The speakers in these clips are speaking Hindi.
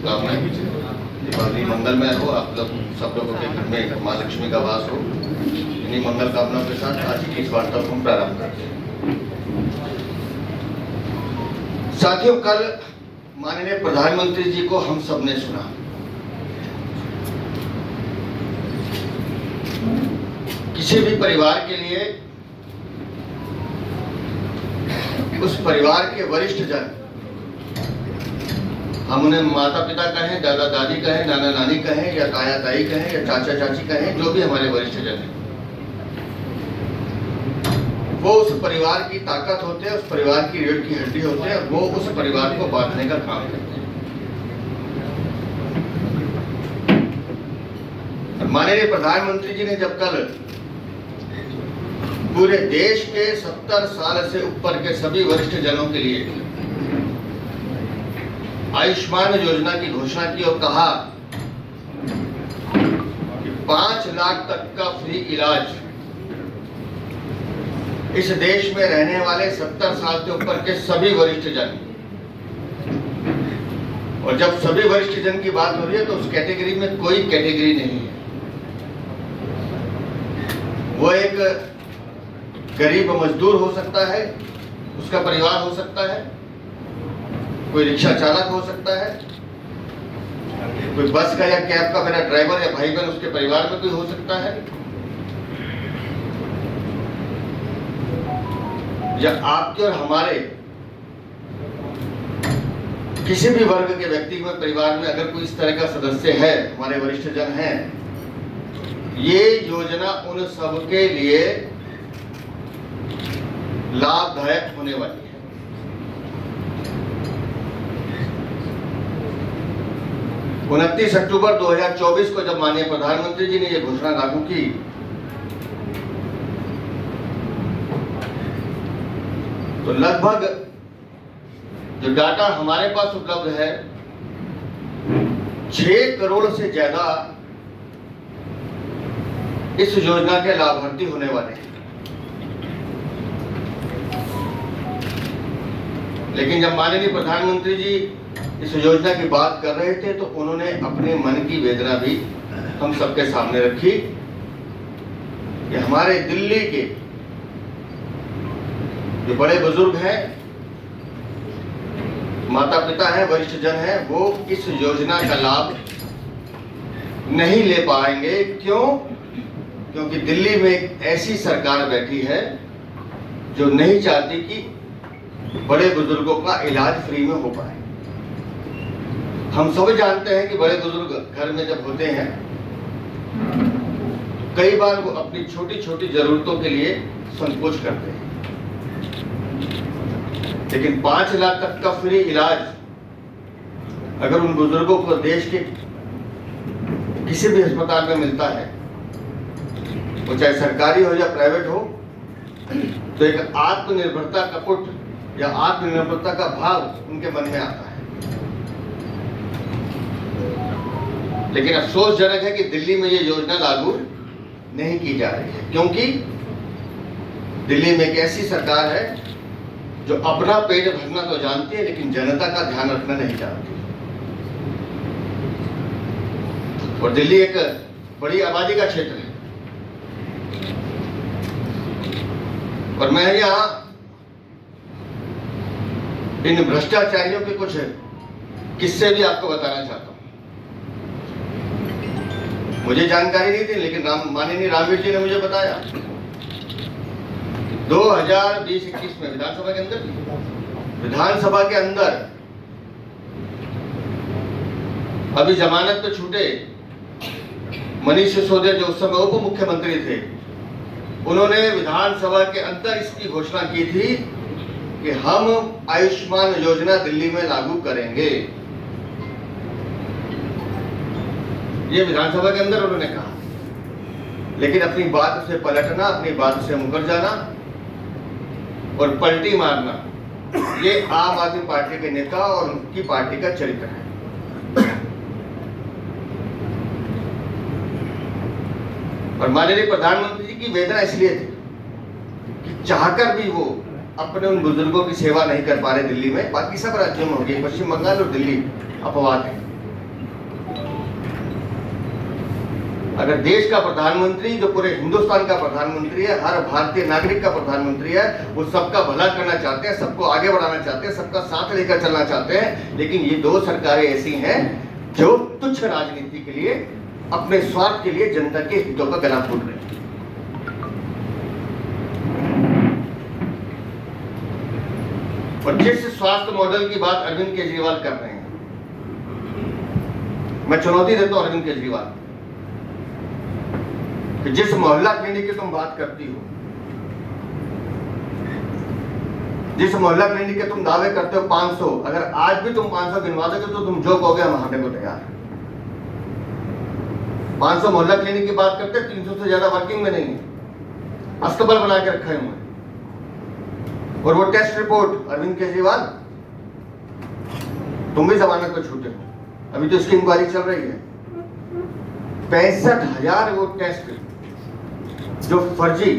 शुभकामनाएं। दीपावली मंगलमय हो, आप लोग सब लोगों के घर में माँ लक्ष्मी का वास हो। इन्हीं मंगल कामनाओं के साथ आज की इस वार्ता को हम प्रारंभ करते हैं। साथियों, कल माननीय प्रधानमंत्री जी को हम सबने सुना। किसी भी परिवार के लिए उस परिवार के वरिष्ठ जन, हम उन्हें माता पिता कहें, दादा दादी कहें, नाना नानी कहें, या ताया ताई कहें, या चाचा चाची कहें, जो भी हमारे वरिष्ठ जन हैं, वो उस परिवार की ताकत होते हैं, उस परिवार की रीढ़ की हड्डी होते हैं। वो उस परिवार को बांटने का काम करते हैं। माननीय प्रधानमंत्री जी ने जब कल पूरे देश के 70 साल से ऊपर के सभी वरिष्ठ जनों के लिए आयुष्मान योजना की घोषणा की और कहा कि 5 लाख तक का फ्री इलाज इस देश में रहने वाले 70 साल से ऊपर के सभी वरिष्ठ जन, और जब सभी वरिष्ठ जन की बात हो रही है तो उस कैटेगरी में कोई कैटेगरी नहीं है। वो एक गरीब मजदूर हो सकता है, उसका परिवार हो सकता है, कोई रिक्शा चालक हो सकता है, कोई बस का या कैब का मेरा ड्राइवर या भाई बहन उसके परिवार में कोई हो सकता है, या आपके और हमारे किसी भी वर्ग के व्यक्ति में परिवार में अगर कोई इस तरह का सदस्य है, हमारे वरिष्ठ जन हैं, ये योजना उन सबके लिए लाभदायक होने वाली है। उनतीस अक्टूबर 2024 को जब माननीय प्रधानमंत्री जी ने यह घोषणा लागू की, तो लगभग जो डाटा हमारे पास उपलब्ध है 6 करोड़ से ज्यादा इस योजना के लाभार्थी होने वाले हैं। लेकिन जब माननीय प्रधानमंत्री जी इस योजना की बात कर रहे थे तो उन्होंने अपने मन की वेदना भी हम सबके सामने रखी कि हमारे दिल्ली के जो बड़े बुजुर्ग हैं, माता पिता हैं, वरिष्ठ जन हैं, वो इस योजना का लाभ नहीं ले पाएंगे। क्यों? क्योंकि दिल्ली में एक ऐसी सरकार बैठी है जो नहीं चाहती कि बड़े बुजुर्गों का इलाज फ्री में हो पाए। हम सब जानते हैं कि बड़े बुजुर्ग घर में जब होते हैं कई बार वो अपनी छोटी छोटी जरूरतों के लिए संकोच करते हैं, लेकिन 5 लाख तक का फ्री इलाज अगर उन बुजुर्गों को देश के किसी भी अस्पताल में मिलता है, वो चाहे सरकारी हो या प्राइवेट हो, तो एक आत्मनिर्भरता का पुट या आत्मनिर्भरता का भाव उनके मन में आता है। लेकिन अफसोसजनक है कि दिल्ली में ये योजना लागू नहीं की जा रही है, क्योंकि दिल्ली में एक ऐसी सरकार है जो अपना पेट भरना तो जानती है लेकिन जनता का ध्यान रखना नहीं जानती। और दिल्ली एक बड़ी आबादी का क्षेत्र है, और मैं यहाँ इन भ्रष्टाचारियों के कुछ किस्से भी आपको बताना चाहता हूँ। मुझे जानकारी नहीं थी, लेकिन माननीय रामवीर जी ने मुझे बताया 2020-21 में विधानसभा के अंदर अभी जमानत पे छूटे मनीष सिसोदिया, जो उस समय उप मुख्यमंत्री थे, उन्होंने विधानसभा के अंदर इसकी घोषणा की थी कि हम आयुष्मान योजना दिल्ली में लागू करेंगे। ये विधानसभा के अंदर उन्होंने कहा, लेकिन अपनी बात से पलटना, अपनी बात से मुकर जाना और पलटी मारना, ये आम आदमी पार्टी के नेता और उनकी पार्टी का चरित्र है। और माननीय प्रधानमंत्री जी की वेदना इसलिए थी कि चाहकर भी वो अपने उन बुजुर्गों की सेवा नहीं कर पा रहे दिल्ली में। बाकी सब राज्यों में होगी, पश्चिम बंगाल और दिल्ली अपवाद है। अगर देश का प्रधानमंत्री, जो पूरे हिंदुस्तान का प्रधानमंत्री है, हर भारतीय नागरिक का प्रधानमंत्री है, वो सबका भला करना चाहते हैं, सबको आगे बढ़ाना चाहते हैं, सबका साथ लेकर चलना चाहते हैं, लेकिन ये दो सरकारें ऐसी हैं जो तुच्छ राजनीति के लिए, अपने स्वार्थ के लिए जनता के हितों का गला घोट रही है। और जिस स्वास्थ्य मॉडल की बात अरविंद केजरीवाल कर रहे हैं, मैं चुनौती देता हूं अरविंद केजरीवाल कि जिस मोहल्ला क्लिनिक की तुम बात करती हो, जिस मोहल्ला क्लिनिक के तुम दावे करते हो 500, अगर आज भी तुम 500 गिनवा दोगे तो तुम जो कहोगे हम हारने को तैयार हैं। 500 मोहल्ला क्लिनिक की बात करते हैं, 300 से ज्यादा वर्किंग में नहीं है, अस्पताल बना के रखे हुए हैं। और वो टेस्ट रिपोर्ट अरविंद केजरीवाल, तुम भी जमानत को छूटे हो, अभी तो इसकी इंक्वायरी चल रही है। 65,000 वो टेस्ट जो फर्जी,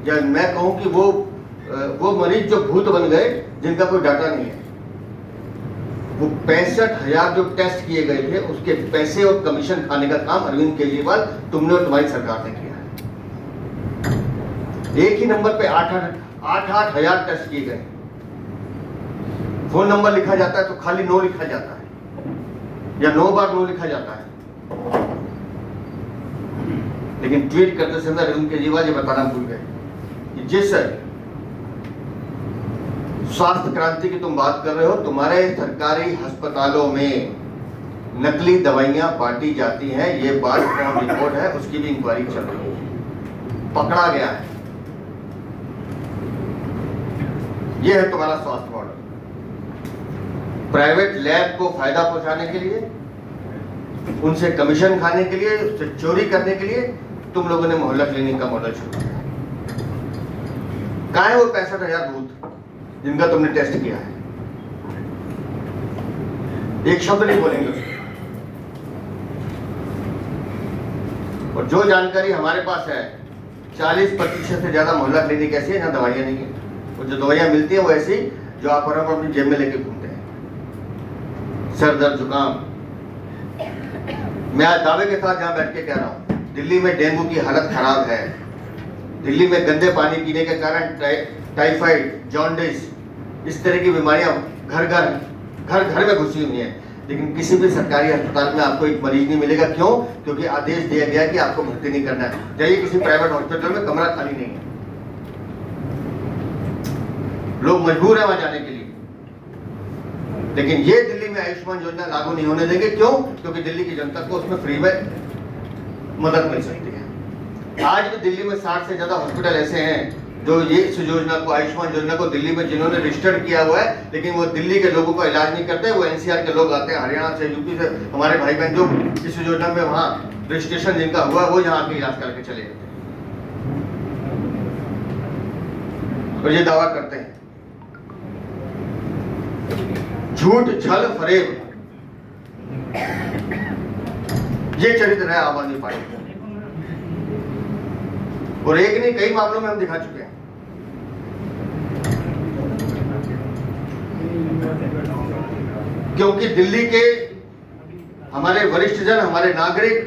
या मैं कहूं कि वो मरीज जो भूत बन गए जिनका कोई डाटा नहीं है, वो 65,000 जो टेस्ट किए गए थे उसके पैसे और कमीशन खाने का काम अरविंद केजरीवाल, तुमने और तुम्हारी सरकार ने किया है। एक ही नंबर पे 8,000 टेस्ट किए गए। फोन नंबर लिखा जाता है तो खाली नो लिखा जाता है, या 9 बार नो लिखा जाता है, लेकिन ट्वीट करते समय अरविंद केजरीवाल ये बताना भूल गए कि जिस स्वास्थ्य क्रांति की तुम बात कर रहे हो, तुम्हारे सरकारी अस्पतालों में नकली दवाइयां बांटी जाती हैं, ये बात रिपोर्ट है, उसकी भी इंक्वायरी चल रही है, पकड़ा गया है। ये है तुम्हारा स्वास्थ्य मॉडल। प्राइवेट लैब को फायदा पहुंचाने के लिए, उनसे कमीशन खाने के लिए, उससे चोरी करने के लिए तुम लोगों ने मोहल्ला क्लिनिक का मॉडल शुरू किया। कहां है वो 65,000 बूथ जिनका तुमने टेस्ट किया है? एक शब्द नहीं बोलेंगे उसको। और जो जानकारी हमारे पास है, 40% से ज्यादा मोहल्ला क्लिनिक ऐसी है जहां दवाइयां नहीं है, और जो दवाइयां मिलती है वो ऐसी जो आप और हम अपनी जेब में लेके घूमते हैं। सर दर्द, जुकाम। मैं आज दावे के साथ जहां बैठ के कह रहा हूं, दिल्ली में डेंगू की हालत खराब है। दिल्ली में गंदे पानी पीने के कारण टाइफाइड, जॉन्डिस, इस तरह की बीमारियां घर घर में घुसी हुई हैं, लेकिन किसी भी सरकारी अस्पताल में आपको एक मरीज नहीं मिलेगा। क्यों? क्योंकि आदेश दिया गया कि आपको भर्ती नहीं करना है। जाइए किसी प्राइवेट हॉस्पिटल में, कमरा खाली नहीं है, लोग मजबूर है वहां जाने के लिए। लेकिन ये दिल्ली में आयुष्मान योजना लागू नहीं होने देंगे। क्यों? क्योंकि दिल्ली की जनता को उसमें फ्री में मदद मिल सकती है। आज भी दिल्ली में 60 से ज्यादा हॉस्पिटल ऐसे हैं जो ये इस योजना को, आयुष्मान योजना को दिल्ली में जिन्होंने रजिस्टर्ड किया हुआ है, लेकिन वो दिल्ली के लोगों का इलाज नहीं करते। वो एनसीआर के लोग आते हैं, हरियाणा से, यूपी से, हमारे भाई बहन जो इस योजना में वहां रजिस्ट्रेशन जिनका हुआ वो यहाँ आके इलाज करके चले जाते हैं। और ये दावा करते हैं, झूठ, छल, फरेब, ये चरित्र है आम आदमी पार्टी का। और एक नहीं, कई मामलों में हम दिखा चुके हैं। क्योंकि दिल्ली के हमारे वरिष्ठ जन, हमारे नागरिक,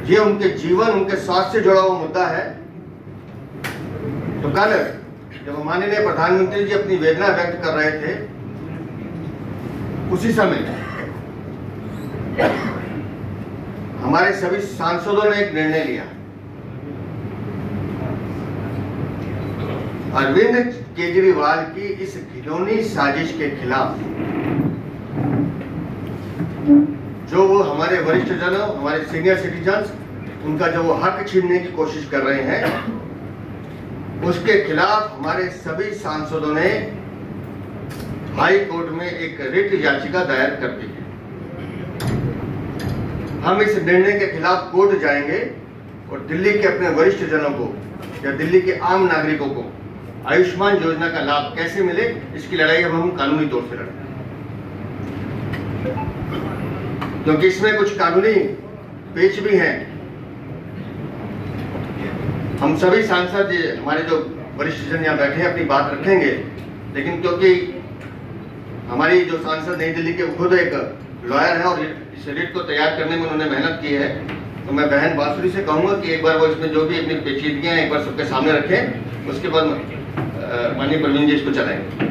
ये उनके जीवन, उनके स्वास्थ्य से जुड़ा हुआ मुद्दा है। तो कल जब माननीय प्रधानमंत्री जी अपनी वेदना व्यक्त कर रहे थे, उसी समय हमारे सभी सांसदों ने एक निर्णय लिया। अरविंद केजरीवाल की इस घिनौनी साजिश के खिलाफ जो वो हमारे वरिष्ठ जन, हमारे सीनियर सिटीजन्स, उनका जो वो हक छीनने की कोशिश कर रहे हैं, उसके खिलाफ हमारे सभी सांसदों ने हाई कोर्ट में एक रिट याचिका दायर कर दी है। हम इस निर्णय के खिलाफ कोर्ट जाएंगे और दिल्ली के अपने वरिष्ठ जनों को या दिल्ली के आम नागरिकों को आयुष्मान योजना का लाभ कैसे मिले, इसकी लड़ाई अब हम कानूनी तौर से लड़ेंगे। क्योंकि इसमें कुछ कानूनी पेच भी हैं। हम सभी सांसद, हमारे जो वरिष्ठ जन यहाँ बैठे हैं, अपनी बात रखेंगे, लेकिन क्योंकि हमारी जो सांसद नई दिल्ली के खुद एक लॉयर हैं और इस रिट को तैयार करने में उन्होंने मेहनत की है, तो मैं बहन बांसुरी से कहूँगा कि एक बार वो इसमें जो भी अपनी पेचीदगियाँ एक बार सबके सामने रखें, उसके बाद माननीय प्रवीण जी इसको चलाएंगे।